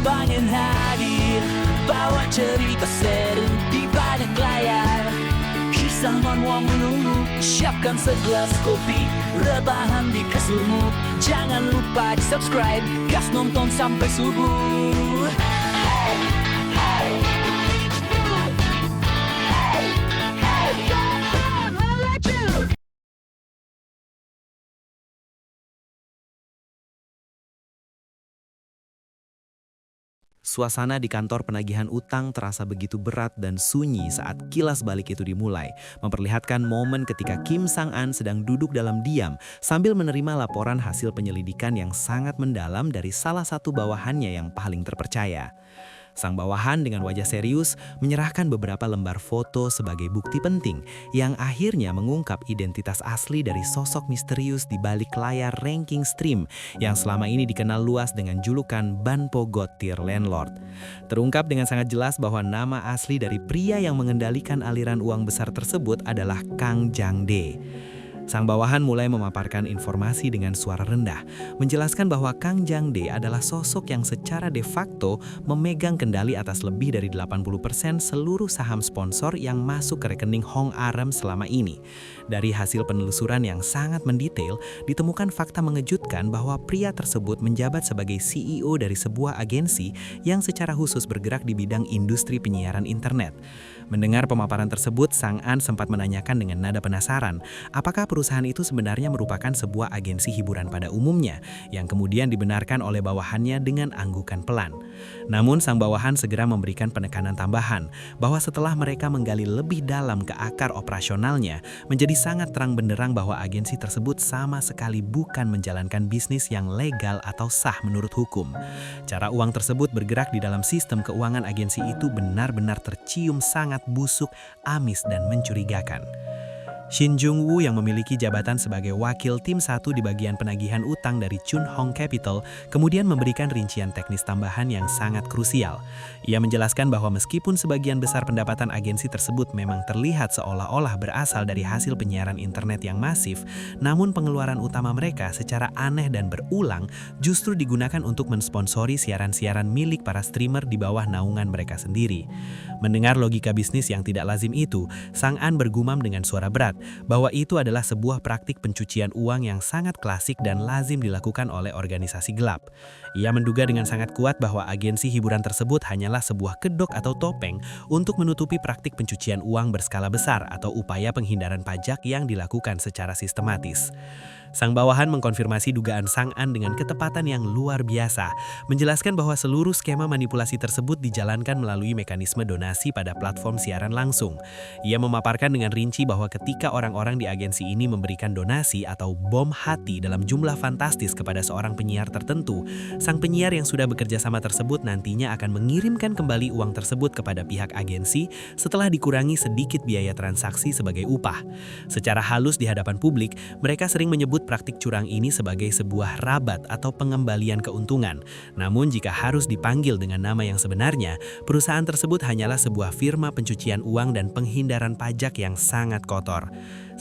pengen hadir, bawa cerita seru di balik layar. Kisahan wong menunggu, siapkan segelas kopi, rebahan di kasurmu. Jangan lupa di subscribe, gas nonton sampai subuh. Suasana di kantor penagihan utang terasa begitu berat dan sunyi saat kilas balik itu dimulai, memperlihatkan momen ketika Kim Sang-an sedang duduk dalam diam sambil menerima laporan hasil penyelidikan yang sangat mendalam dari salah satu bawahannya yang paling terpercaya. Sang bawahan dengan wajah serius menyerahkan beberapa lembar foto sebagai bukti penting yang akhirnya mengungkap identitas asli dari sosok misterius di balik layar ranking stream yang selama ini dikenal luas dengan julukan Banpo Gotir Landlord. Terungkap dengan sangat jelas bahwa nama asli dari pria yang mengendalikan aliran uang besar tersebut adalah Kang Jang-dae. Sang bawahan mulai memaparkan informasi dengan suara rendah, menjelaskan bahwa Kang Jang-dae adalah sosok yang secara de facto memegang kendali atas lebih dari 80% seluruh saham sponsor yang masuk ke rekening Hong Arem selama ini. Dari hasil penelusuran yang sangat mendetail, ditemukan fakta mengejutkan bahwa pria tersebut menjabat sebagai CEO dari sebuah agensi yang secara khusus bergerak di bidang industri penyiaran internet. Mendengar pemaparan tersebut, Sang-an sempat menanyakan dengan nada penasaran, apakah perusahaan itu sebenarnya merupakan sebuah agensi hiburan pada umumnya, yang kemudian dibenarkan oleh bawahannya dengan anggukan pelan. Namun sang bawahan segera memberikan penekanan tambahan, bahwa setelah mereka menggali lebih dalam ke akar operasionalnya, menjadi sangat terang benderang bahwa agensi tersebut sama sekali bukan menjalankan bisnis yang legal atau sah menurut hukum. Cara uang tersebut bergerak di dalam sistem keuangan agensi itu benar-benar tercium sangat busuk, amis, dan mencurigakan. Shin Jung-woo yang memiliki jabatan sebagai wakil tim 1 di bagian penagihan utang dari Chun Hong Capital kemudian memberikan rincian teknis tambahan yang sangat krusial. Ia menjelaskan bahwa meskipun sebagian besar pendapatan agensi tersebut memang terlihat seolah-olah berasal dari hasil penyiaran internet yang masif, namun pengeluaran utama mereka secara aneh dan berulang justru digunakan untuk mensponsori siaran-siaran milik para streamer di bawah naungan mereka sendiri. Mendengar logika bisnis yang tidak lazim itu, Sang-an bergumam dengan suara berat bahwa itu adalah sebuah praktik pencucian uang yang sangat klasik dan lazim dilakukan oleh organisasi gelap. Ia menduga dengan sangat kuat bahwa agensi hiburan tersebut hanyalah sebuah kedok atau topeng untuk menutupi praktik pencucian uang berskala besar atau upaya penghindaran pajak yang dilakukan secara sistematis. Sang bawahan mengkonfirmasi dugaan Sang-an dengan ketepatan yang luar biasa, menjelaskan bahwa seluruh skema manipulasi tersebut dijalankan melalui mekanisme donasi pada platform siaran langsung. Ia memaparkan dengan rinci bahwa ketika orang-orang di agensi ini memberikan donasi atau bom hati dalam jumlah fantastis kepada seorang penyiar tertentu, sang penyiar yang sudah bekerja sama tersebut nantinya akan mengirimkan kembali uang tersebut kepada pihak agensi setelah dikurangi sedikit biaya transaksi sebagai upah. Secara halus di hadapan publik, mereka sering menyebut praktik curang ini sebagai sebuah rabat atau pengembalian keuntungan. Namun jika harus dipanggil dengan nama yang sebenarnya, perusahaan tersebut hanyalah sebuah firma pencucian uang dan penghindaran pajak yang sangat kotor.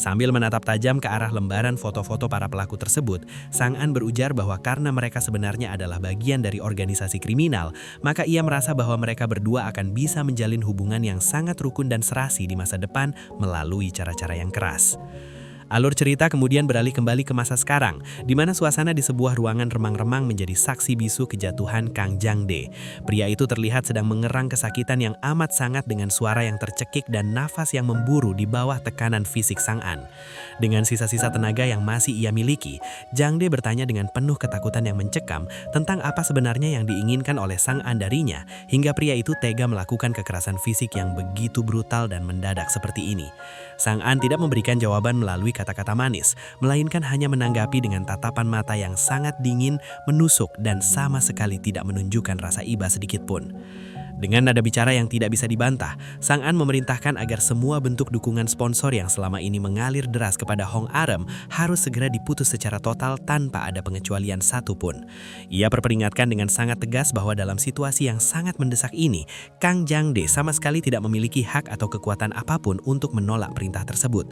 Sambil menatap tajam ke arah lembaran foto-foto para pelaku tersebut, Sang-an berujar bahwa karena mereka sebenarnya adalah bagian dari organisasi kriminal, maka ia merasa bahwa mereka berdua akan bisa menjalin hubungan yang sangat rukun dan serasi di masa depan melalui cara-cara yang keras. Alur cerita kemudian beralih kembali ke masa sekarang, di mana suasana di sebuah ruangan remang-remang menjadi saksi bisu kejatuhan Kang Jang-dae. Pria itu terlihat sedang mengerang kesakitan yang amat sangat dengan suara yang tercekik dan nafas yang memburu di bawah tekanan fisik Sang-an. Dengan sisa-sisa tenaga yang masih ia miliki, Jang-dae bertanya dengan penuh ketakutan yang mencekam tentang apa sebenarnya yang diinginkan oleh Sang-an darinya, hingga pria itu tega melakukan kekerasan fisik yang begitu brutal dan mendadak seperti ini. Sang-an tidak memberikan jawaban melalui kata-kata manis, melainkan hanya menanggapi dengan tatapan mata yang sangat dingin, menusuk, dan sama sekali tidak menunjukkan rasa iba sedikit pun. Dengan nada bicara yang tidak bisa dibantah, Sang An memerintahkan agar semua bentuk dukungan sponsor yang selama ini mengalir deras kepada Hong Arem harus segera diputus secara total tanpa ada pengecualian satupun. Ia berperingatkan dengan sangat tegas bahwa dalam situasi yang sangat mendesak ini, Kang Jang-dae sama sekali tidak memiliki hak atau kekuatan apapun untuk menolak perintah tersebut.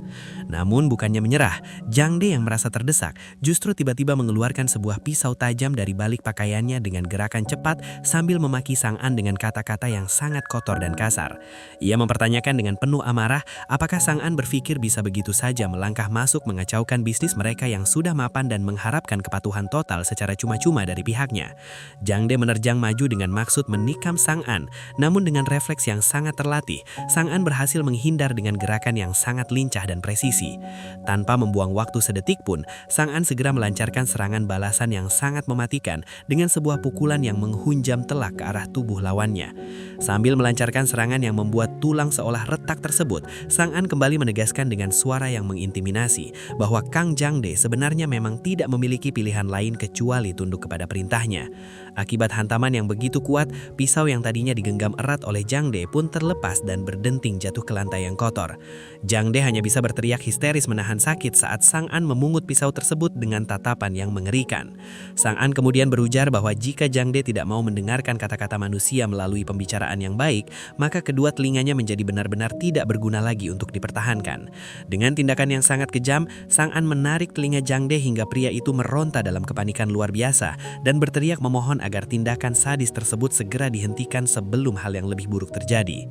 Namun bukannya menyerah, Jang-dae yang merasa terdesak justru tiba-tiba mengeluarkan sebuah pisau tajam dari balik pakaiannya dengan gerakan cepat sambil memaki Sang An dengan kata-kata yang sangat kotor dan kasar. Ia mempertanyakan dengan penuh amarah apakah Sang An berpikir bisa begitu saja melangkah masuk mengacaukan bisnis mereka yang sudah mapan dan mengharapkan kepatuhan total secara cuma-cuma dari pihaknya. Jang-dae menerjang maju dengan maksud menikam Sang An, namun dengan refleks yang sangat terlatih, Sang An berhasil menghindar dengan gerakan yang sangat lincah dan presisi. Tanpa membuang waktu sedetik pun, Sang An segera melancarkan serangan balasan yang sangat mematikan dengan sebuah pukulan yang menghunjam telak ke arah tubuh lawannya. Sambil melancarkan serangan yang membuat tulang seolah retak tersebut, Sang An kembali menegaskan dengan suara yang mengintimidasi bahwa Kang Jang-dae sebenarnya memang tidak memiliki pilihan lain kecuali tunduk kepada perintahnya. Akibat hantaman yang begitu kuat, pisau yang tadinya digenggam erat oleh Jang-dae pun terlepas dan berdenting jatuh ke lantai yang kotor. Jang-dae hanya bisa berteriak histeris menahan sakit saat Sang An memungut pisau tersebut dengan tatapan yang mengerikan. Sang An kemudian berujar bahwa jika Jang-dae tidak mau mendengarkan kata-kata manusia melalui pembicaraan yang baik, maka kedua telinganya menjadi benar-benar tidak berguna lagi untuk dipertahankan. Dengan tindakan yang sangat kejam, Sang An menarik telinga Jang-dae hingga pria itu meronta dalam kepanikan luar biasa dan berteriak memohon agar tindakan sadis tersebut segera dihentikan sebelum hal yang lebih buruk terjadi.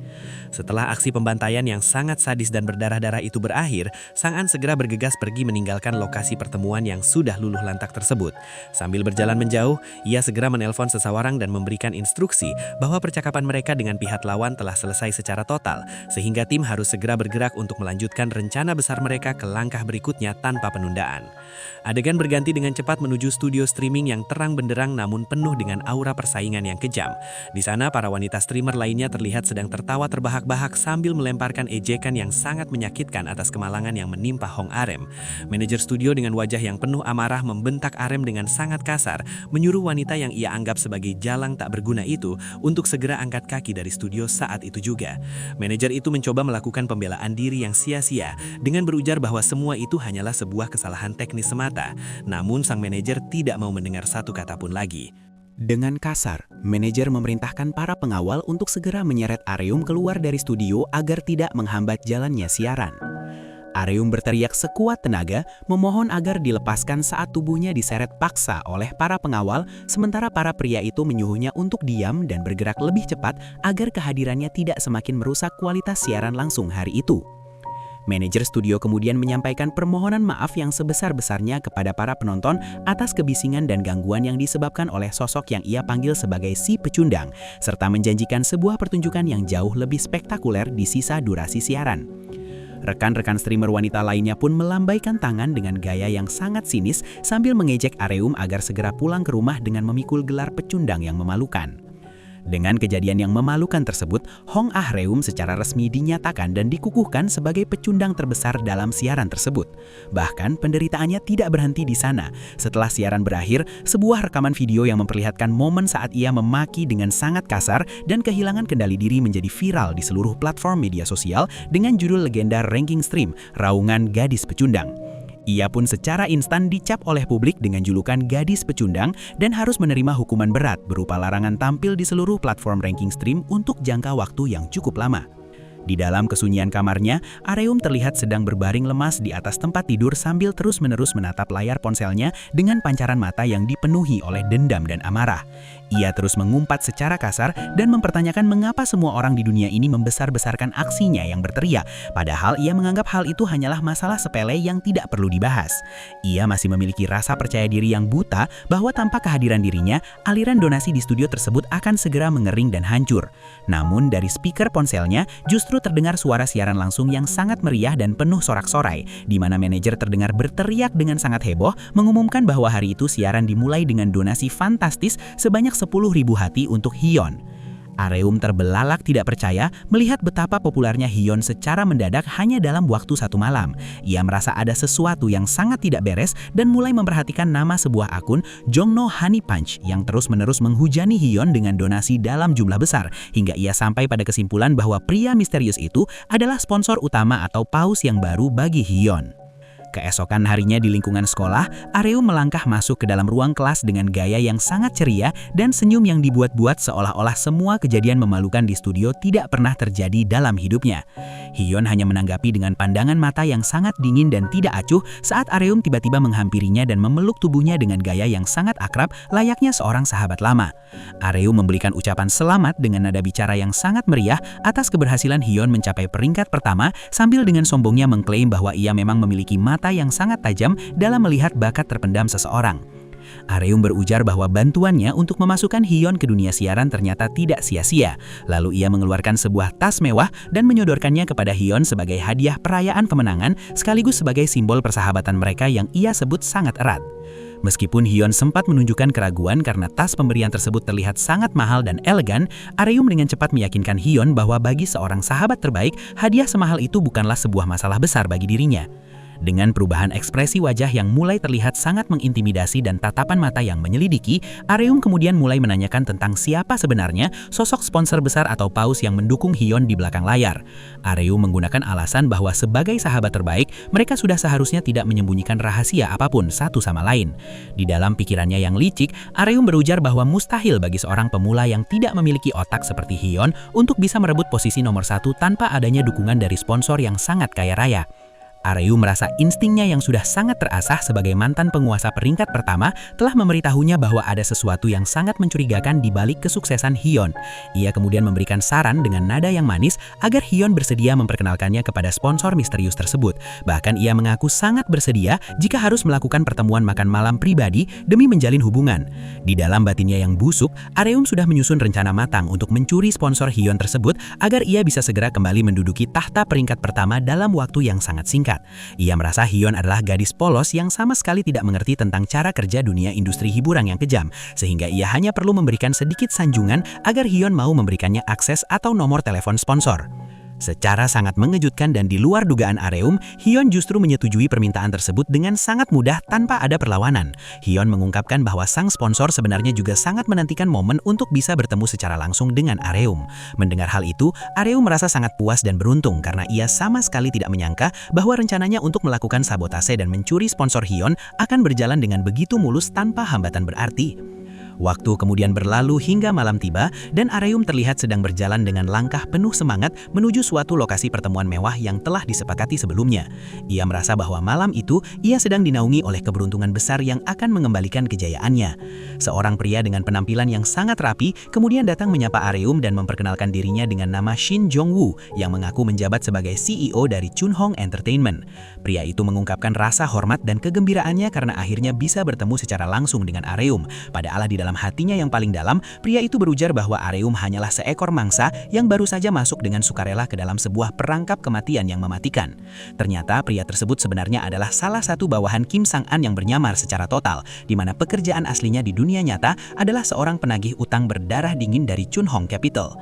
Setelah aksi pembantaian yang sangat sadis dan berdarah-darah itu berakhir, Sang An segera bergegas pergi meninggalkan lokasi pertemuan yang sudah luluh lantak tersebut. Sambil berjalan menjauh, ia segera menelpon seseorang dan memberikan instruksi bahwa percakapan mereka dengan pihak lawan telah selesai secara total, sehingga tim harus segera bergerak untuk melanjutkan rencana besar mereka ke langkah berikutnya tanpa penundaan. Adegan berganti dengan cepat menuju studio streaming yang terang benderang namun penuh dengan aura persaingan yang kejam. Di sana para wanita streamer lainnya terlihat sedang tertawa terbahak-bahak sambil melemparkan ejekan yang sangat menyakitkan atas kemalangan yang menimpa Hong Arem. Manajer studio dengan wajah yang penuh amarah membentak Arem dengan sangat kasar, menyuruh wanita yang ia anggap sebagai jalang tak berguna itu untuk segera angkat kaki dari studio saat itu juga. Manajer itu mencoba melakukan pembelaan diri yang sia-sia dengan berujar bahwa semua itu hanyalah sebuah kesalahan teknis semata. Namun sang manajer tidak mau mendengar satu kata pun lagi. Dengan kasar, manajer memerintahkan para pengawal untuk segera menyeret Areum keluar dari studio agar tidak menghambat jalannya siaran. Areum berteriak sekuat tenaga, memohon agar dilepaskan saat tubuhnya diseret paksa oleh para pengawal, sementara para pria itu menyuruhnya untuk diam dan bergerak lebih cepat agar kehadirannya tidak semakin merusak kualitas siaran langsung hari itu. Manajer studio kemudian menyampaikan permohonan maaf yang sebesar-besarnya kepada para penonton atas kebisingan dan gangguan yang disebabkan oleh sosok yang ia panggil sebagai si pecundang, serta menjanjikan sebuah pertunjukan yang jauh lebih spektakuler di sisa durasi siaran. Rekan-rekan streamer wanita lainnya pun melambaikan tangan dengan gaya yang sangat sinis sambil mengejek Areum agar segera pulang ke rumah dengan memikul gelar pecundang yang memalukan. Dengan kejadian yang memalukan tersebut, Hong Ahreum secara resmi dinyatakan dan dikukuhkan sebagai pecundang terbesar dalam siaran tersebut. Bahkan penderitaannya tidak berhenti di sana. Setelah siaran berakhir, sebuah rekaman video yang memperlihatkan momen saat ia memaki dengan sangat kasar dan kehilangan kendali diri menjadi viral di seluruh platform media sosial dengan judul legenda ranking stream, Raungan Gadis Pecundang. Ia pun secara instan dicap oleh publik dengan julukan gadis pecundang dan harus menerima hukuman berat berupa larangan tampil di seluruh platform ranking stream untuk jangka waktu yang cukup lama. Di dalam kesunyian kamarnya, Areum terlihat sedang berbaring lemas di atas tempat tidur sambil terus-menerus menatap layar ponselnya dengan pancaran mata yang dipenuhi oleh dendam dan amarah. Ia terus mengumpat secara kasar dan mempertanyakan mengapa semua orang di dunia ini membesar-besarkan aksinya yang berteriak, padahal ia menganggap hal itu hanyalah masalah sepele yang tidak perlu dibahas. Ia masih memiliki rasa percaya diri yang buta bahwa tanpa kehadiran dirinya, aliran donasi di studio tersebut akan segera mengering dan hancur. Namun dari speaker ponselnya justru terdengar suara siaran langsung yang sangat meriah dan penuh sorak-sorai, di mana manajer terdengar berteriak dengan sangat heboh mengumumkan bahwa hari itu siaran dimulai dengan donasi fantastis sebanyak 10.000 hati untuk Hyun. Areum terbelalak tidak percaya melihat betapa populernya Hyun secara mendadak hanya dalam waktu 1 malam. Ia merasa ada sesuatu yang sangat tidak beres dan mulai memperhatikan nama sebuah akun Jongno Honey Punch yang terus-menerus menghujani Hyun dengan donasi dalam jumlah besar, hingga ia sampai pada kesimpulan bahwa pria misterius itu adalah sponsor utama atau paus yang baru bagi Hyun. Keesokan harinya di lingkungan sekolah, Areum melangkah masuk ke dalam ruang kelas dengan gaya yang sangat ceria dan senyum yang dibuat-buat seolah-olah semua kejadian memalukan di studio tidak pernah terjadi dalam hidupnya. Hyun hanya menanggapi dengan pandangan mata yang sangat dingin dan tidak acuh saat Areum tiba-tiba menghampirinya dan memeluk tubuhnya dengan gaya yang sangat akrab layaknya seorang sahabat lama. Areum memberikan ucapan selamat dengan nada bicara yang sangat meriah atas keberhasilan Hyun mencapai peringkat pertama sambil dengan sombongnya mengklaim bahwa ia memang memiliki mata yang sangat tajam dalam melihat bakat terpendam seseorang. Areum berujar bahwa bantuannya untuk memasukkan Hyun ke dunia siaran ternyata tidak sia-sia. Lalu ia mengeluarkan sebuah tas mewah dan menyodorkannya kepada Hyun sebagai hadiah perayaan kemenangan sekaligus sebagai simbol persahabatan mereka yang ia sebut sangat erat. Meskipun Hyun sempat menunjukkan keraguan karena tas pemberian tersebut terlihat sangat mahal dan elegan, Areum dengan cepat meyakinkan Hyun bahwa bagi seorang sahabat terbaik, hadiah semahal itu bukanlah sebuah masalah besar bagi dirinya. Dengan perubahan ekspresi wajah yang mulai terlihat sangat mengintimidasi dan tatapan mata yang menyelidiki, Areum kemudian mulai menanyakan tentang siapa sebenarnya sosok sponsor besar atau paus yang mendukung Hyun di belakang layar. Areum menggunakan alasan bahwa sebagai sahabat terbaik, mereka sudah seharusnya tidak menyembunyikan rahasia apapun satu sama lain. Di dalam pikirannya yang licik, Areum berujar bahwa mustahil bagi seorang pemula yang tidak memiliki otak seperti Hyun untuk bisa merebut posisi nomor 1 tanpa adanya dukungan dari sponsor yang sangat kaya raya. Areum merasa instingnya yang sudah sangat terasah sebagai mantan penguasa peringkat pertama telah memberitahunya bahwa ada sesuatu yang sangat mencurigakan di balik kesuksesan Hyun. Ia kemudian memberikan saran dengan nada yang manis agar Hyun bersedia memperkenalkannya kepada sponsor misterius tersebut. Bahkan ia mengaku sangat bersedia jika harus melakukan pertemuan makan malam pribadi demi menjalin hubungan. Di dalam batinnya yang busuk, Areum sudah menyusun rencana matang untuk mencuri sponsor Hyun tersebut agar ia bisa segera kembali menduduki tahta peringkat pertama dalam waktu yang sangat singkat. Ia merasa Hyun adalah gadis polos yang sama sekali tidak mengerti tentang cara kerja dunia industri hiburan yang kejam, sehingga ia hanya perlu memberikan sedikit sanjungan agar Hyun mau memberikannya akses atau nomor telepon sponsor. Secara sangat mengejutkan dan di luar dugaan Areum, Hyun justru menyetujui permintaan tersebut dengan sangat mudah tanpa ada perlawanan. Hyun mengungkapkan bahwa sang sponsor sebenarnya juga sangat menantikan momen untuk bisa bertemu secara langsung dengan Areum. Mendengar hal itu, Areum merasa sangat puas dan beruntung karena ia sama sekali tidak menyangka bahwa rencananya untuk melakukan sabotase dan mencuri sponsor Hyun akan berjalan dengan begitu mulus tanpa hambatan berarti. Waktu kemudian berlalu hingga malam tiba dan Areum terlihat sedang berjalan dengan langkah penuh semangat menuju suatu lokasi pertemuan mewah yang telah disepakati sebelumnya. Ia merasa bahwa malam itu ia sedang dinaungi oleh keberuntungan besar yang akan mengembalikan kejayaannya. Seorang pria dengan penampilan yang sangat rapi kemudian datang menyapa Areum dan memperkenalkan dirinya dengan nama Shin Jong-woo yang mengaku menjabat sebagai CEO dari Chunhong Entertainment. Pria itu mengungkapkan rasa hormat dan kegembiraannya karena akhirnya bisa bertemu secara langsung dengan Areum. Padahal di dalam hatinya yang paling dalam, pria itu berujar bahwa Areum hanyalah seekor mangsa yang baru saja masuk dengan sukarela ke dalam sebuah perangkap kematian yang mematikan. Ternyata pria tersebut sebenarnya adalah salah satu bawahan Kim Sang-an yang bernyamar secara total, di mana pekerjaan aslinya di dunia nyata adalah seorang penagih utang berdarah dingin dari Chunhong Capital.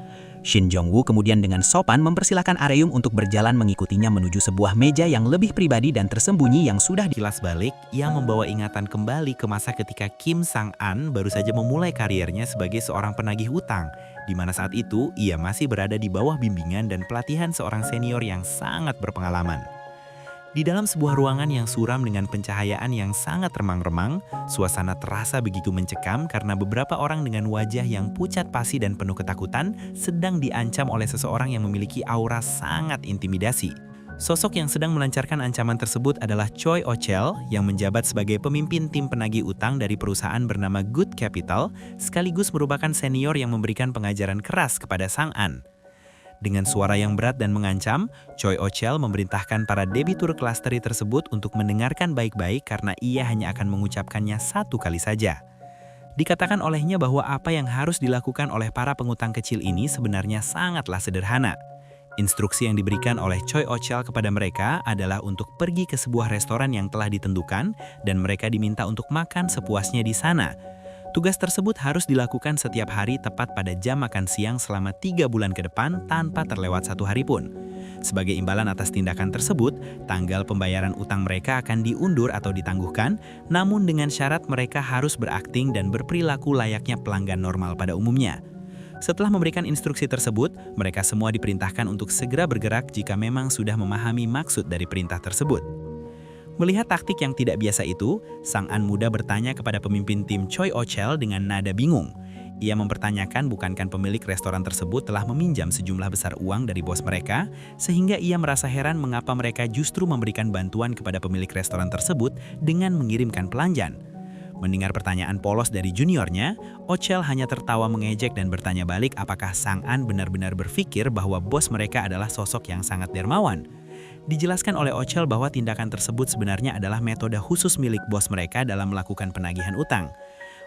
Shin Jong-woo kemudian dengan sopan mempersilahkan Areum untuk berjalan mengikutinya menuju sebuah meja yang lebih pribadi dan tersembunyi yang sudah Kilas balik, ia membawa ingatan kembali ke masa ketika Kim Sang-an baru saja memulai kariernya sebagai seorang penagih utang, di mana saat itu ia masih berada di bawah bimbingan dan pelatihan seorang senior yang sangat berpengalaman. Di dalam sebuah ruangan yang suram dengan pencahayaan yang sangat remang-remang, suasana terasa begitu mencekam karena beberapa orang dengan wajah yang pucat pasi dan penuh ketakutan sedang diancam oleh seseorang yang memiliki aura sangat intimidasi. Sosok yang sedang melancarkan ancaman tersebut adalah Choi Oh-chel yang menjabat sebagai pemimpin tim penagih utang dari perusahaan bernama Good Capital, sekaligus merupakan senior yang memberikan pengajaran keras kepada Sang-an. Dengan suara yang berat dan mengancam, Choi Oh-chel memerintahkan para debitur klasteri tersebut untuk mendengarkan baik-baik karena ia hanya akan mengucapkannya satu kali saja. Dikatakan olehnya bahwa apa yang harus dilakukan oleh para pengutang kecil ini sebenarnya sangatlah sederhana. Instruksi yang diberikan oleh Choi Oh-chel kepada mereka adalah untuk pergi ke sebuah restoran yang telah ditentukan dan mereka diminta untuk makan sepuasnya di sana. Tugas tersebut harus dilakukan setiap hari tepat pada jam makan siang selama 3 bulan ke depan tanpa terlewat 1 hari pun. Sebagai imbalan atas tindakan tersebut, tanggal pembayaran utang mereka akan diundur atau ditangguhkan, namun dengan syarat mereka harus berakting dan berperilaku layaknya pelanggan normal pada umumnya. Setelah memberikan instruksi tersebut, mereka semua diperintahkan untuk segera bergerak jika memang sudah memahami maksud dari perintah tersebut. Melihat taktik yang tidak biasa itu, Sang An muda bertanya kepada pemimpin tim Choi Oh-chel dengan nada bingung. Ia mempertanyakan bukankah pemilik restoran tersebut telah meminjam sejumlah besar uang dari bos mereka, sehingga ia merasa heran mengapa mereka justru memberikan bantuan kepada pemilik restoran tersebut dengan mengirimkan pelanjan. Mendengar pertanyaan polos dari juniornya, Oh-chel hanya tertawa mengejek dan bertanya balik apakah Sang An benar-benar berpikir bahwa bos mereka adalah sosok yang sangat dermawan. Dijelaskan oleh Oh-chel bahwa tindakan tersebut sebenarnya adalah metode khusus milik bos mereka dalam melakukan penagihan utang.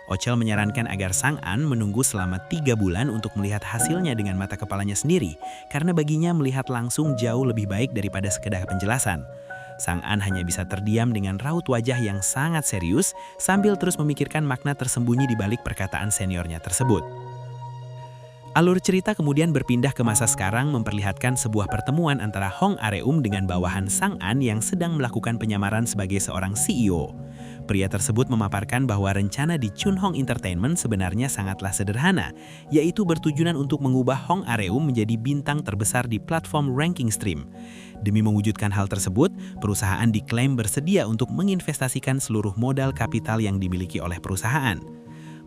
Oh-chel menyarankan agar Sang An menunggu selama 3 bulan untuk melihat hasilnya dengan mata kepalanya sendiri, karena baginya melihat langsung jauh lebih baik daripada sekedar penjelasan. Sang An hanya bisa terdiam dengan raut wajah yang sangat serius sambil terus memikirkan makna tersembunyi di balik perkataan seniornya tersebut. Alur cerita kemudian berpindah ke masa sekarang memperlihatkan sebuah pertemuan antara Hong Areum dengan bawahan Sang An yang sedang melakukan penyamaran sebagai seorang CEO. Pria tersebut memaparkan bahwa rencana di Chunhong Entertainment sebenarnya sangatlah sederhana, yaitu bertujuan untuk mengubah Hong Areum menjadi bintang terbesar di platform ranking stream. Demi mewujudkan hal tersebut, perusahaan diklaim bersedia untuk menginvestasikan seluruh modal kapital yang dimiliki oleh perusahaan.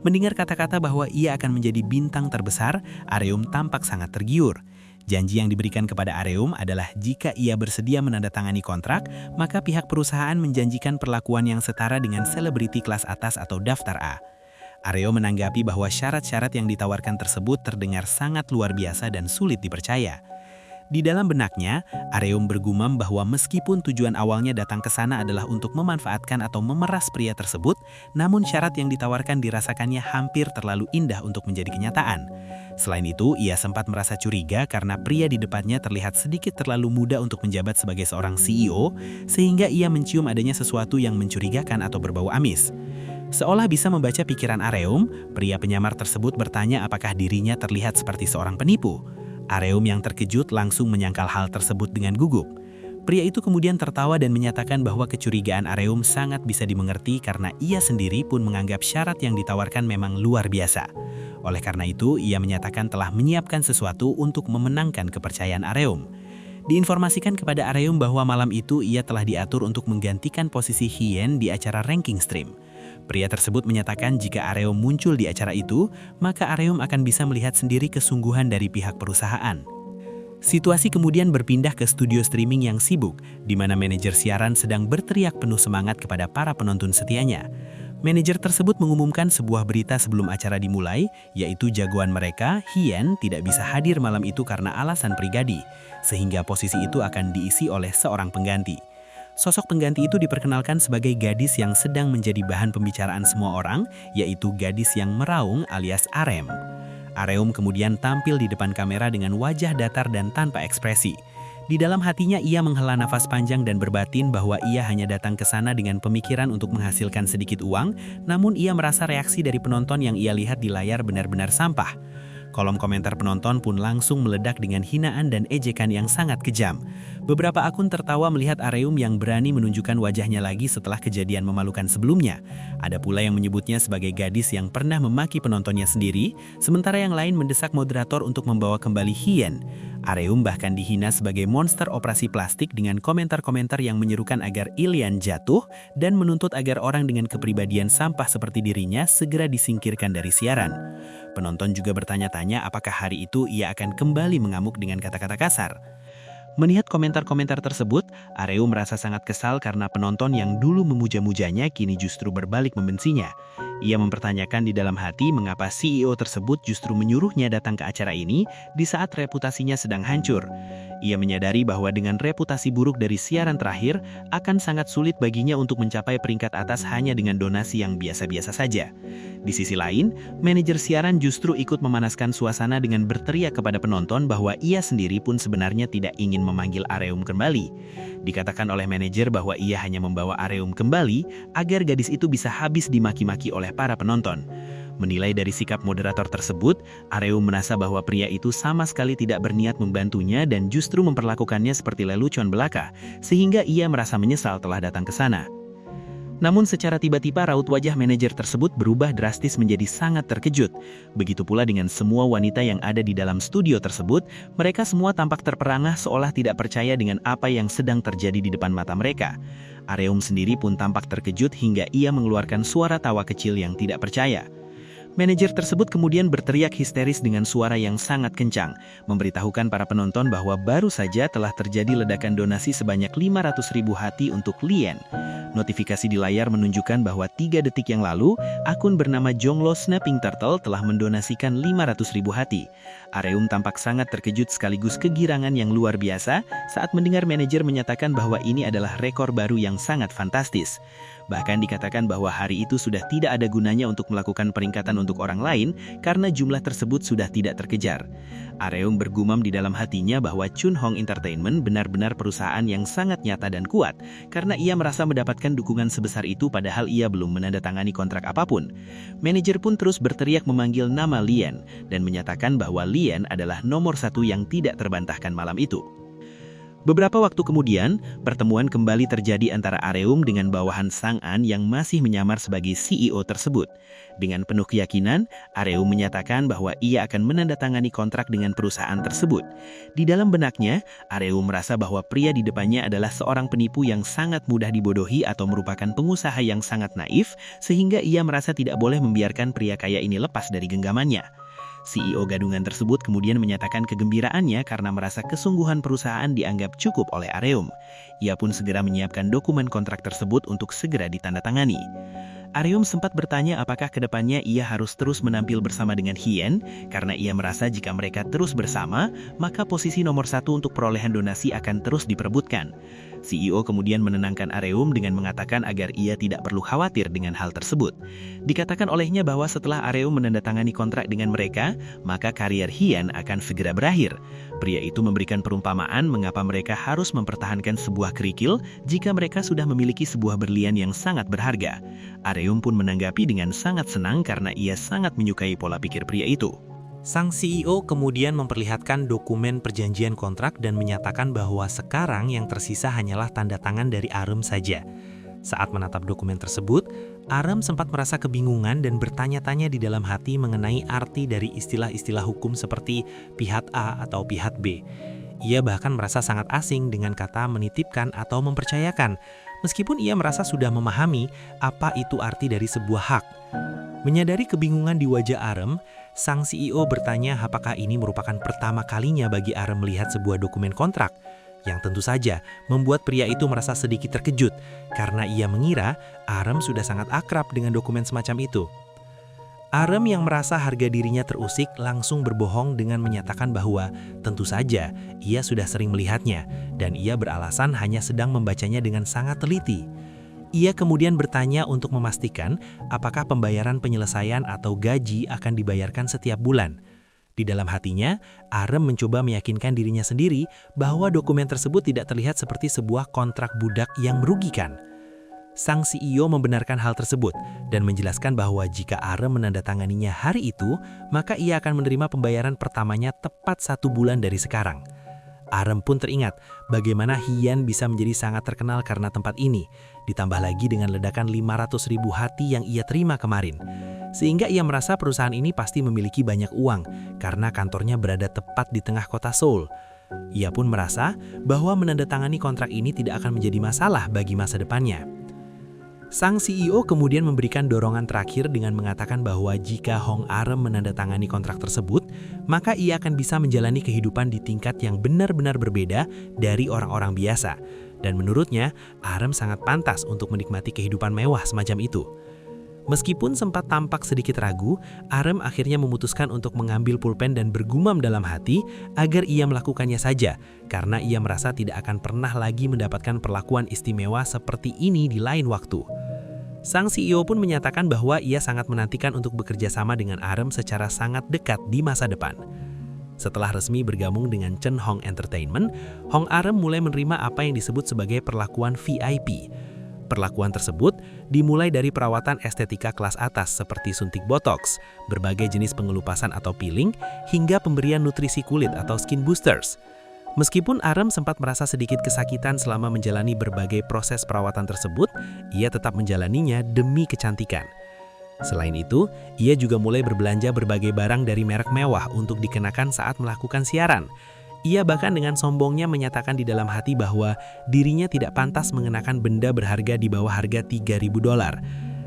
Mendengar kata-kata bahwa ia akan menjadi bintang terbesar, Areum tampak sangat tergiur. Janji yang diberikan kepada Areum adalah jika ia bersedia menandatangani kontrak, maka pihak perusahaan menjanjikan perlakuan yang setara dengan selebriti kelas atas atau daftar A. Areum menanggapi bahwa syarat-syarat yang ditawarkan tersebut terdengar sangat luar biasa dan sulit dipercaya. Di dalam benaknya, Areum bergumam bahwa meskipun tujuan awalnya datang ke sana adalah untuk memanfaatkan atau memeras pria tersebut, namun syarat yang ditawarkan dirasakannya hampir terlalu indah untuk menjadi kenyataan. Selain itu, ia sempat merasa curiga karena pria di depannya terlihat sedikit terlalu muda untuk menjabat sebagai seorang CEO, sehingga ia mencium adanya sesuatu yang mencurigakan atau berbau amis. Seolah bisa membaca pikiran Areum, pria penyamar tersebut bertanya apakah dirinya terlihat seperti seorang penipu. Areum yang terkejut langsung menyangkal hal tersebut dengan gugup. Pria itu kemudian tertawa dan menyatakan bahwa kecurigaan Areum sangat bisa dimengerti karena ia sendiri pun menganggap syarat yang ditawarkan memang luar biasa. Oleh karena itu, ia menyatakan telah menyiapkan sesuatu untuk memenangkan kepercayaan Areum. Diinformasikan kepada Areum bahwa malam itu ia telah diatur untuk menggantikan posisi Hien di acara ranking stream. Pria tersebut menyatakan jika Areum muncul di acara itu, maka Areum akan bisa melihat sendiri kesungguhan dari pihak perusahaan. Situasi kemudian berpindah ke studio streaming yang sibuk, di mana manajer siaran sedang berteriak penuh semangat kepada para penonton setianya. Manajer tersebut mengumumkan sebuah berita sebelum acara dimulai, yaitu jagoan mereka, Hien, tidak bisa hadir malam itu karena alasan pribadi, sehingga posisi itu akan diisi oleh seorang pengganti. Sosok pengganti itu diperkenalkan sebagai gadis yang sedang menjadi bahan pembicaraan semua orang, yaitu gadis yang meraung alias Arem. Areum kemudian tampil di depan kamera dengan wajah datar dan tanpa ekspresi. Di dalam hatinya ia menghela nafas panjang dan berbatin bahwa ia hanya datang ke sana dengan pemikiran untuk menghasilkan sedikit uang, namun ia merasa reaksi dari penonton yang ia lihat di layar benar-benar sampah. Kolom komentar penonton pun langsung meledak dengan hinaan dan ejekan yang sangat kejam. Beberapa akun tertawa melihat Areum yang berani menunjukkan wajahnya lagi setelah kejadian memalukan sebelumnya. Ada pula yang menyebutnya sebagai gadis yang pernah memaki penontonnya sendiri, sementara yang lain mendesak moderator untuk membawa kembali Hien. Areum bahkan dihina sebagai monster operasi plastik dengan komentar-komentar yang menyerukan agar Ilian jatuh dan menuntut agar orang dengan kepribadian sampah seperti dirinya segera disingkirkan dari siaran. Penonton juga bertanya-tanya apakah hari itu ia akan kembali mengamuk dengan kata-kata kasar. Melihat komentar-komentar tersebut, Areum merasa sangat kesal karena penonton yang dulu memuja-mujanya kini justru berbalik membencinya. Ia mempertanyakan di dalam hati mengapa CEO tersebut justru menyuruhnya datang ke acara ini di saat reputasinya sedang hancur. Ia menyadari bahwa dengan reputasi buruk dari siaran terakhir, akan sangat sulit baginya untuk mencapai peringkat atas hanya dengan donasi yang biasa-biasa saja. Di sisi lain, manajer siaran justru ikut memanaskan suasana dengan berteriak kepada penonton bahwa ia sendiri pun sebenarnya tidak ingin memanggil Areum kembali. Dikatakan oleh manajer bahwa ia hanya membawa Areum kembali agar gadis itu bisa habis dimaki-maki oleh para penonton. Menilai dari sikap moderator tersebut, Areum merasa bahwa pria itu sama sekali tidak berniat membantunya dan justru memperlakukannya seperti lelucon belaka, sehingga ia merasa menyesal telah datang ke sana. Namun secara tiba-tiba raut wajah manajer tersebut berubah drastis menjadi sangat terkejut. Begitu pula dengan semua wanita yang ada di dalam studio tersebut, mereka semua tampak terperangah seolah tidak percaya dengan apa yang sedang terjadi di depan mata mereka. Areum sendiri pun tampak terkejut hingga ia mengeluarkan suara tawa kecil yang tidak percaya. Manajer tersebut kemudian berteriak histeris dengan suara yang sangat kencang, memberitahukan para penonton bahwa baru saja telah terjadi ledakan donasi sebanyak 500.000 hati untuk Lien. Notifikasi di layar menunjukkan bahwa 3 detik yang lalu, akun bernama Jonglo Snapping Turtle telah mendonasikan 500.000 hati. Areum tampak sangat terkejut sekaligus kegirangan yang luar biasa saat mendengar manajer menyatakan bahwa ini adalah rekor baru yang sangat fantastis. Bahkan dikatakan bahwa hari itu sudah tidak ada gunanya untuk melakukan peringkatan untuk orang lain karena jumlah tersebut sudah tidak terkejar. Areum bergumam di dalam hatinya bahwa Chunhong Entertainment benar-benar perusahaan yang sangat nyata dan kuat karena ia merasa mendapatkan dukungan sebesar itu padahal ia belum menandatangani kontrak apapun. Manajer pun terus berteriak memanggil nama Lien dan menyatakan bahwa Lien adalah nomor 1 yang tidak terbantahkan malam itu. Beberapa waktu kemudian, pertemuan kembali terjadi antara Areum dengan bawahan Sang An yang masih menyamar sebagai CEO tersebut. Dengan penuh keyakinan, Areum menyatakan bahwa ia akan menandatangani kontrak dengan perusahaan tersebut. Di dalam benaknya, Areum merasa bahwa pria di depannya adalah seorang penipu yang sangat mudah dibodohi atau merupakan pengusaha yang sangat naif, sehingga ia merasa tidak boleh membiarkan pria kaya ini lepas dari genggamannya. CEO gadungan tersebut kemudian menyatakan kegembiraannya karena merasa kesungguhan perusahaan dianggap cukup oleh Areum. Ia pun segera menyiapkan dokumen kontrak tersebut untuk segera ditandatangani. Areum sempat bertanya apakah kedepannya ia harus terus menampil bersama dengan Hien, karena ia merasa jika mereka terus bersama, maka posisi nomor 1 untuk perolehan donasi akan terus diperebutkan. CEO kemudian menenangkan Areum dengan mengatakan agar ia tidak perlu khawatir dengan hal tersebut. Dikatakan olehnya bahwa setelah Areum menandatangani kontrak dengan mereka, maka karier Hien akan segera berakhir. Pria itu memberikan perumpamaan mengapa mereka harus mempertahankan sebuah kerikil jika mereka sudah memiliki sebuah berlian yang sangat berharga. Areum pun menanggapi dengan sangat senang karena ia sangat menyukai pola pikir pria itu. Sang CEO kemudian memperlihatkan dokumen perjanjian kontrak dan menyatakan bahwa sekarang yang tersisa hanyalah tanda tangan dari Areum saja. Saat menatap dokumen tersebut, Areum sempat merasa kebingungan dan bertanya-tanya di dalam hati mengenai arti dari istilah-istilah hukum seperti pihak A atau pihak B. Ia bahkan merasa sangat asing dengan kata menitipkan atau mempercayakan, meskipun ia merasa sudah memahami apa itu arti dari sebuah hak. Menyadari kebingungan di wajah Areum, sang CEO bertanya apakah ini merupakan pertama kalinya bagi Areum melihat sebuah dokumen kontrak, yang tentu saja membuat pria itu merasa sedikit terkejut karena ia mengira Areum sudah sangat akrab dengan dokumen semacam itu. Areum yang merasa harga dirinya terusik langsung berbohong dengan menyatakan bahwa tentu saja ia sudah sering melihatnya dan ia beralasan hanya sedang membacanya dengan sangat teliti. Ia kemudian bertanya untuk memastikan apakah pembayaran penyelesaian atau gaji akan dibayarkan setiap bulan. Di dalam hatinya, Areum mencoba meyakinkan dirinya sendiri bahwa dokumen tersebut tidak terlihat seperti sebuah kontrak budak yang merugikan. Sang CEO membenarkan hal tersebut dan menjelaskan bahwa jika Areum menandatanganinya hari itu, maka ia akan menerima pembayaran pertamanya tepat 1 bulan dari sekarang. Areum pun teringat bagaimana Hien bisa menjadi sangat terkenal karena tempat ini, ditambah lagi dengan ledakan 500.000 hati yang ia terima kemarin. Sehingga ia merasa perusahaan ini pasti memiliki banyak uang karena kantornya berada tepat di tengah kota Seoul. Ia pun merasa bahwa menandatangani kontrak ini tidak akan menjadi masalah bagi masa depannya. Sang CEO kemudian memberikan dorongan terakhir dengan mengatakan bahwa jika Hong Areum menandatangani kontrak tersebut, maka ia akan bisa menjalani kehidupan di tingkat yang benar-benar berbeda dari orang-orang biasa. Dan menurutnya, Areum sangat pantas untuk menikmati kehidupan mewah semacam itu. Meskipun sempat tampak sedikit ragu, Areum akhirnya memutuskan untuk mengambil pulpen dan bergumam dalam hati agar ia melakukannya saja, karena ia merasa tidak akan pernah lagi mendapatkan perlakuan istimewa seperti ini di lain waktu. Sang CEO pun menyatakan bahwa ia sangat menantikan untuk bekerja sama dengan Areum secara sangat dekat di masa depan. Setelah resmi bergabung dengan Chunhong Entertainment, Hong Areum mulai menerima apa yang disebut sebagai perlakuan VIP. perlakuan tersebut dimulai dari perawatan estetika kelas atas seperti suntik botox, berbagai jenis pengelupasan atau peeling, hingga pemberian nutrisi kulit atau skin boosters. Meskipun Arem sempat merasa sedikit kesakitan selama menjalani berbagai proses perawatan tersebut, ia tetap menjalaninya demi kecantikan. Selain itu, ia juga mulai berbelanja berbagai barang dari merek mewah untuk dikenakan saat melakukan siaran. Ia bahkan dengan sombongnya menyatakan di dalam hati bahwa dirinya tidak pantas mengenakan benda berharga di bawah harga $3.000.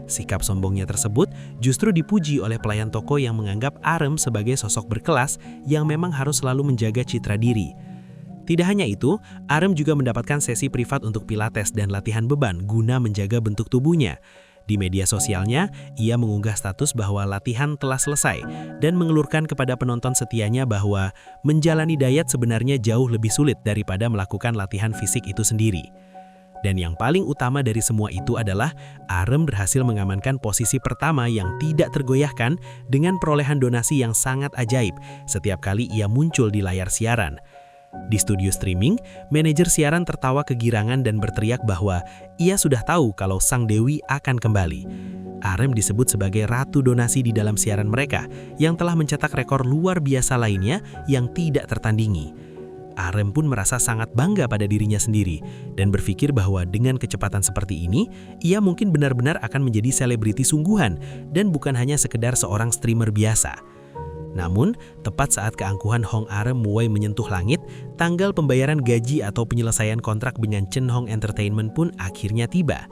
Sikap sombongnya tersebut justru dipuji oleh pelayan toko yang menganggap Arem sebagai sosok berkelas yang memang harus selalu menjaga citra diri. Tidak hanya itu, Arem juga mendapatkan sesi privat untuk pilates dan latihan beban guna menjaga bentuk tubuhnya. Di media sosialnya, ia mengunggah status bahwa latihan telah selesai dan mengelurkan kepada penonton setianya bahwa menjalani diet sebenarnya jauh lebih sulit daripada melakukan latihan fisik itu sendiri. Dan yang paling utama dari semua itu adalah Arem berhasil mengamankan posisi pertama yang tidak tergoyahkan dengan perolehan donasi yang sangat ajaib setiap kali ia muncul di layar siaran. Di studio streaming, manajer siaran tertawa kegirangan dan berteriak bahwa ia sudah tahu kalau Sang Dewi akan kembali. Arem disebut sebagai ratu donasi di dalam siaran mereka yang telah mencetak rekor luar biasa lainnya yang tidak tertandingi. Arem pun merasa sangat bangga pada dirinya sendiri dan berpikir bahwa dengan kecepatan seperti ini, ia mungkin benar-benar akan menjadi selebriti sungguhan dan bukan hanya sekedar seorang streamer biasa. Namun, tepat saat keangkuhan Hong Arem mulai menyentuh langit, tanggal pembayaran gaji atau penyelesaian kontrak dengan Chen Hong Entertainment pun akhirnya tiba.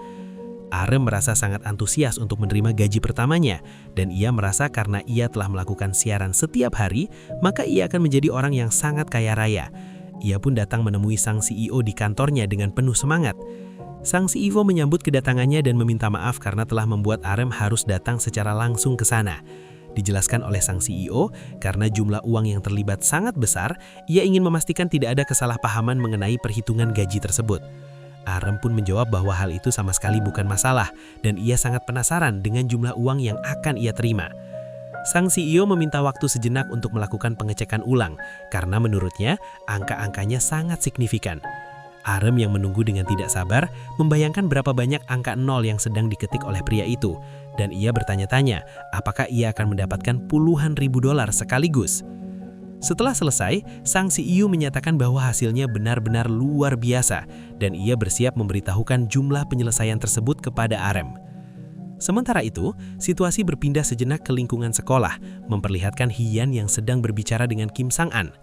Arem merasa sangat antusias untuk menerima gaji pertamanya, dan ia merasa karena ia telah melakukan siaran setiap hari, maka ia akan menjadi orang yang sangat kaya raya. Ia pun datang menemui sang CEO di kantornya dengan penuh semangat. Sang CEO menyambut kedatangannya dan meminta maaf karena telah membuat Arem harus datang secara langsung ke sana. Dijelaskan oleh sang CEO, karena jumlah uang yang terlibat sangat besar, ia ingin memastikan tidak ada kesalahpahaman mengenai perhitungan gaji tersebut. Arem pun menjawab bahwa hal itu sama sekali bukan masalah, dan ia sangat penasaran dengan jumlah uang yang akan ia terima. Sang CEO meminta waktu sejenak untuk melakukan pengecekan ulang, karena menurutnya angka-angkanya sangat signifikan. Arem yang menunggu dengan tidak sabar membayangkan berapa banyak angka nol yang sedang diketik oleh pria itu, dan ia bertanya-tanya apakah ia akan mendapatkan puluhan ribu dolar sekaligus. Setelah selesai, sang CEO menyatakan bahwa hasilnya benar-benar luar biasa dan ia bersiap memberitahukan jumlah penyelesaian tersebut kepada Arem. Sementara itu, situasi berpindah sejenak ke lingkungan sekolah, memperlihatkan Hyan yang sedang berbicara dengan Kim Sang-an.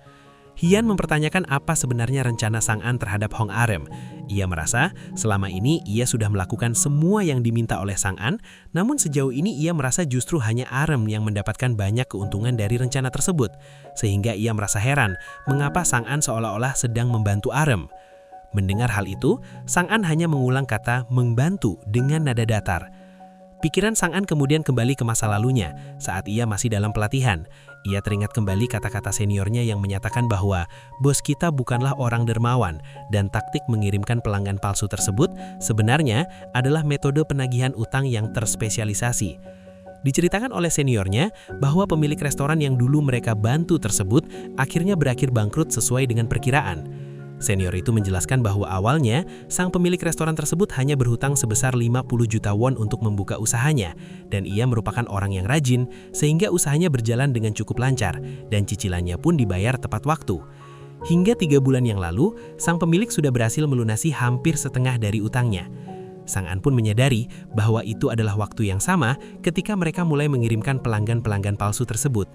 Hyan mempertanyakan apa sebenarnya rencana Sang-an terhadap Hong Arem. Ia merasa selama ini ia sudah melakukan semua yang diminta oleh Sang-an, namun sejauh ini ia merasa justru hanya Arem yang mendapatkan banyak keuntungan dari rencana tersebut. Sehingga ia merasa heran mengapa Sang-an seolah-olah sedang membantu Arem. Mendengar hal itu, Sang-an hanya mengulang kata membantu dengan nada datar. Pikiran Sang-an kemudian kembali ke masa lalunya saat ia masih dalam pelatihan. Ia teringat kembali kata-kata seniornya yang menyatakan bahwa bos kita bukanlah orang dermawan dan taktik mengirimkan pelanggan palsu tersebut sebenarnya adalah metode penagihan utang yang terspesialisasi. Diceritakan oleh seniornya bahwa pemilik restoran yang dulu mereka bantu tersebut akhirnya berakhir bangkrut sesuai dengan perkiraan. Senior itu menjelaskan bahwa awalnya sang pemilik restoran tersebut hanya berhutang sebesar 50 juta won untuk membuka usahanya dan ia merupakan orang yang rajin sehingga usahanya berjalan dengan cukup lancar dan cicilannya pun dibayar tepat waktu. Hingga 3 bulan yang lalu, sang pemilik sudah berhasil melunasi hampir setengah dari utangnya. Sang-an pun menyadari bahwa itu adalah waktu yang sama ketika mereka mulai mengirimkan pelanggan-pelanggan palsu tersebut.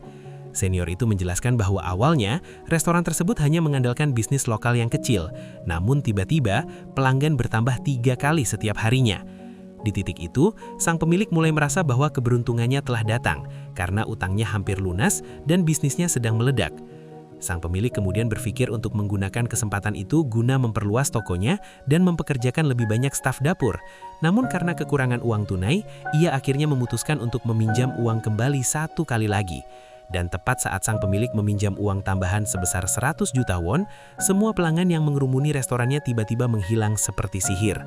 Senior itu menjelaskan bahwa awalnya restoran tersebut hanya mengandalkan bisnis lokal yang kecil, namun tiba-tiba pelanggan bertambah 3 kali setiap harinya. Di titik itu, sang pemilik mulai merasa bahwa keberuntungannya telah datang karena utangnya hampir lunas dan bisnisnya sedang meledak. Sang pemilik kemudian berpikir untuk menggunakan kesempatan itu guna memperluas tokonya dan mempekerjakan lebih banyak staf dapur. Namun karena kekurangan uang tunai, ia akhirnya memutuskan untuk meminjam uang kembali 1 kali lagi. Dan tepat saat sang pemilik meminjam uang tambahan sebesar 100 juta won, semua pelanggan yang mengerumuni restorannya tiba-tiba menghilang seperti sihir.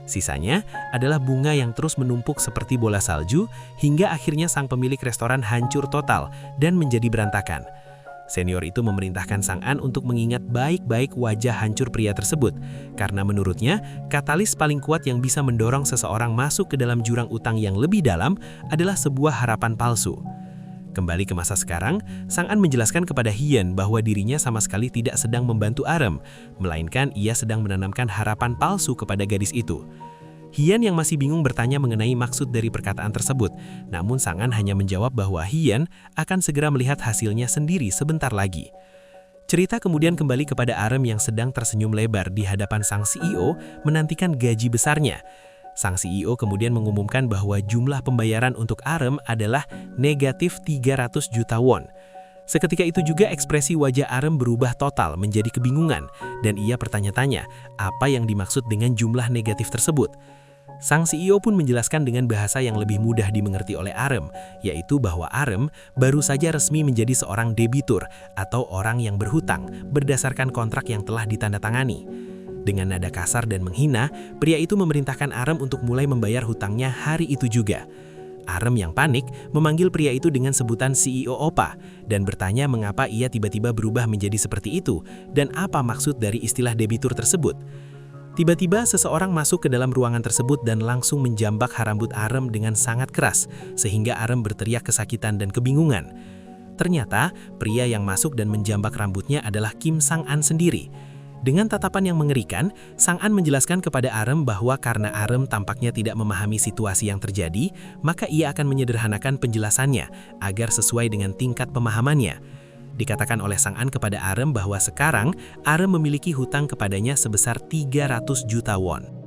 Sisanya adalah bunga yang terus menumpuk seperti bola salju, hingga akhirnya sang pemilik restoran hancur total dan menjadi berantakan. Senior itu memerintahkan Sang An untuk mengingat baik-baik wajah hancur pria tersebut, karena menurutnya, katalis paling kuat yang bisa mendorong seseorang masuk ke dalam jurang utang yang lebih dalam adalah sebuah harapan palsu. Kembali ke masa sekarang, Sang An menjelaskan kepada Hien bahwa dirinya sama sekali tidak sedang membantu Arem, melainkan ia sedang menanamkan harapan palsu kepada gadis itu. Hien yang masih bingung bertanya mengenai maksud dari perkataan tersebut, namun Sang An hanya menjawab bahwa Hien akan segera melihat hasilnya sendiri sebentar lagi. Cerita kemudian kembali kepada Arem yang sedang tersenyum lebar di hadapan sang CEO menantikan gaji besarnya. Sang CEO kemudian mengumumkan bahwa jumlah pembayaran untuk Arem adalah negatif 300 juta won. Seketika itu juga ekspresi wajah Arem berubah total menjadi kebingungan, dan ia bertanya-tanya apa yang dimaksud dengan jumlah negatif tersebut. Sang CEO pun menjelaskan dengan bahasa yang lebih mudah dimengerti oleh Arem, yaitu bahwa Arem baru saja resmi menjadi seorang debitur atau orang yang berhutang berdasarkan kontrak yang telah ditandatangani. Dengan nada kasar dan menghina, pria itu memerintahkan Arem untuk mulai membayar hutangnya hari itu juga. Arem yang panik memanggil pria itu dengan sebutan CEO Opa dan bertanya mengapa ia tiba-tiba berubah menjadi seperti itu dan apa maksud dari istilah debitur tersebut. Tiba-tiba seseorang masuk ke dalam ruangan tersebut dan langsung menjambak rambut Arem dengan sangat keras, sehingga Arem berteriak kesakitan dan kebingungan. Ternyata, pria yang masuk dan menjambak rambutnya adalah Kim Sang An sendiri. Dengan tatapan yang mengerikan, Sang An menjelaskan kepada Arem bahwa karena Arem tampaknya tidak memahami situasi yang terjadi, maka ia akan menyederhanakan penjelasannya agar sesuai dengan tingkat pemahamannya. Dikatakan oleh Sang An kepada Arem bahwa sekarang Arem memiliki hutang kepadanya sebesar 300 juta won.